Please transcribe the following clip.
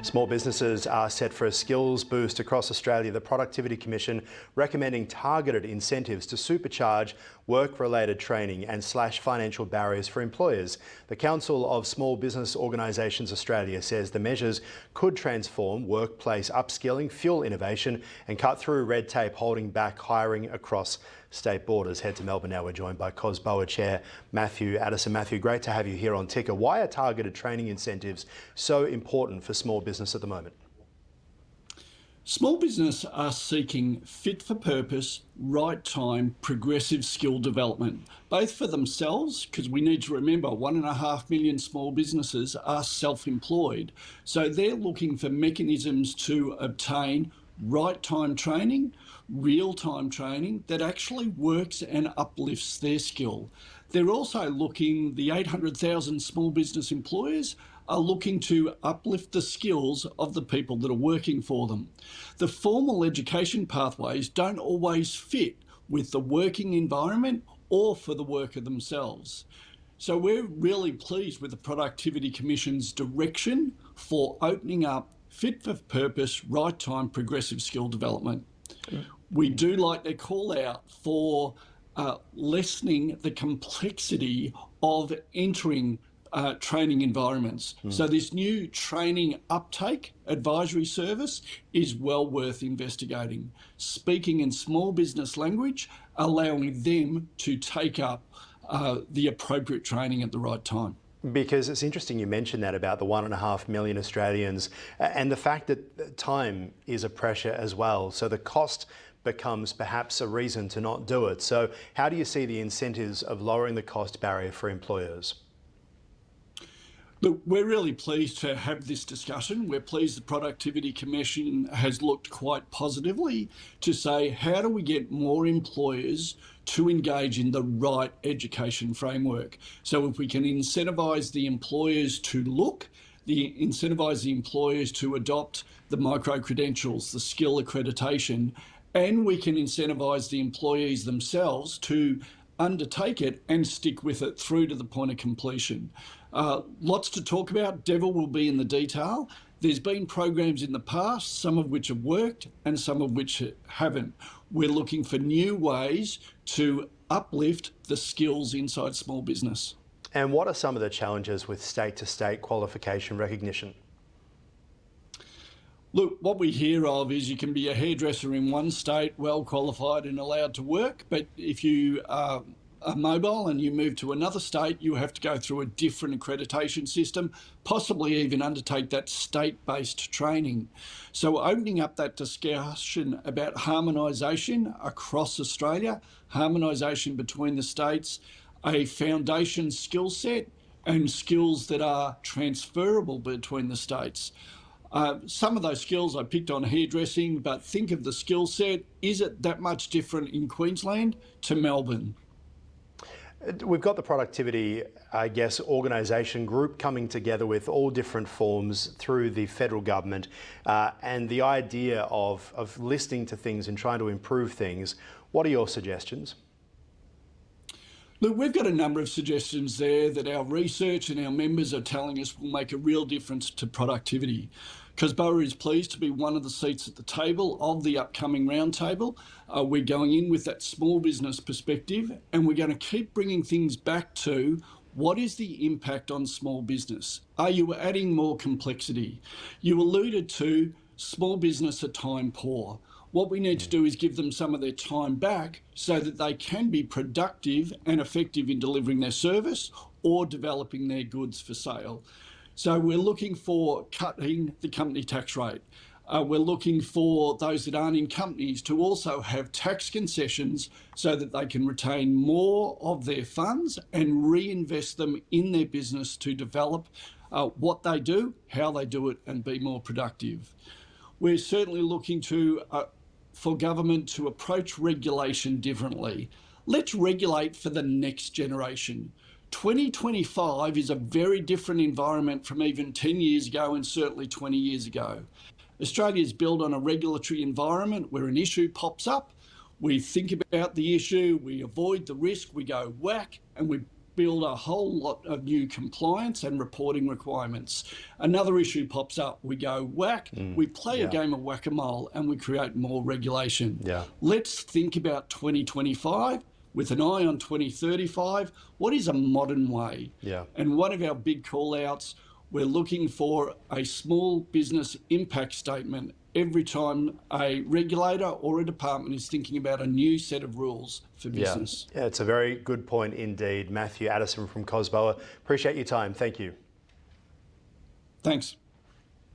Small businesses are set for a skills boost across Australia. The Productivity Commission recommending targeted incentives to supercharge work-related training and slash financial barriers for employers. The Council of Small Business Organisations Australia says the measures could transform workplace upskilling, fuel innovation and cut through red tape holding back hiring across state borders. Head to Melbourne now. We're joined by COSBOA Chair Matthew Addison. Matthew, great to have you here on Ticker. Why are targeted training incentives so important for small business at the moment? Small business are seeking fit-for-purpose, right-time, progressive skill development, both for themselves, because we need to remember 1.5 million small businesses are self-employed. So they're looking for mechanisms to obtain right-time training, real-time training that actually works and uplifts their skill. They're also looking, the 800,000 small business employers are looking to uplift the skills of the people that are working for them. The formal education pathways don't always fit with the working environment or for the worker themselves. So we're really pleased with the Productivity Commission's direction for opening up fit-for-purpose, right-time, progressive skill development. We do like their call out for lessening the complexity of entering training environments. So this new training uptake advisory service is well worth investigating. Speaking in small business language, allowing them to take up the appropriate training at the right time. Because it's interesting you mentioned that about the 1.5 million Australians and the fact that time is a pressure as well. So the cost becomes perhaps a reason to not do it. So how do you see the incentives of lowering the cost barrier for employers? Look, we're really pleased to have this discussion. We're pleased the Productivity Commission has looked quite positively to say, how do we get more employers to engage in the right education framework? So if we can incentivise the employers to look, incentivise the employers to adopt the micro-credentials, the skill accreditation, and we can incentivise the employees themselves to undertake it and stick with it through to the point of completion. Lots to talk about. Devil will be in the detail. There's been programs in the past, some of which have worked and some of which haven't. We're looking for new ways to uplift the skills inside small business. And what are some of the challenges with state-to-state qualification recognition? Look, what we hear of is you can be a hairdresser in one state, well qualified and allowed to work, but if you are mobile and you move to another state, you have to go through a different accreditation system, possibly even undertake that state-based training. So opening up that discussion about harmonisation across Australia, harmonisation between the states, a foundation skill set and skills that are transferable between the states. Some of those skills I picked on hairdressing, but think of the skill set. Is it that much different in Queensland to Melbourne? We've got the productivity, organisation group coming together with all different forms through the federal government and the idea of listening to things and trying to improve things. What are your suggestions? Look, we've got a number of suggestions there that our research and our members are telling us will make a real difference to productivity. COSBOA is pleased to be one of the seats at the table of the upcoming roundtable. We're going in with that small business perspective, and we're going to keep bringing things back to what is the impact on small business? Are you adding more complexity? You alluded to small business are time poor. What we need to do is give them some of their time back so that they can be productive and effective in delivering their service or developing their goods for sale. So we're looking for cutting the company tax rate. We're looking for those that aren't in companies to also have tax concessions so that they can retain more of their funds and reinvest them in their business to develop what they do, how they do it, and be more productive. We're certainly looking for government to approach regulation differently. Let's regulate for the next generation. 2025 is a very different environment from even 10 years ago and certainly 20 years ago. Australia is built on a regulatory environment where an issue pops up, we think about the issue, we avoid the risk, we go whack, and we build a whole lot of new compliance and reporting requirements. Another issue pops up. We go whack, we play a game of whack-a-mole and we create more regulation. Yeah. Let's think about 2025 with an eye on 2035. What is a modern way? Yeah. And one of our big call-outs, we're looking for a small business impact statement every time a regulator or a department is thinking about a new set of rules for business. Yeah, it's a very good point indeed. Matthew Addison from Cosboa, appreciate your time. Thank you. Thanks.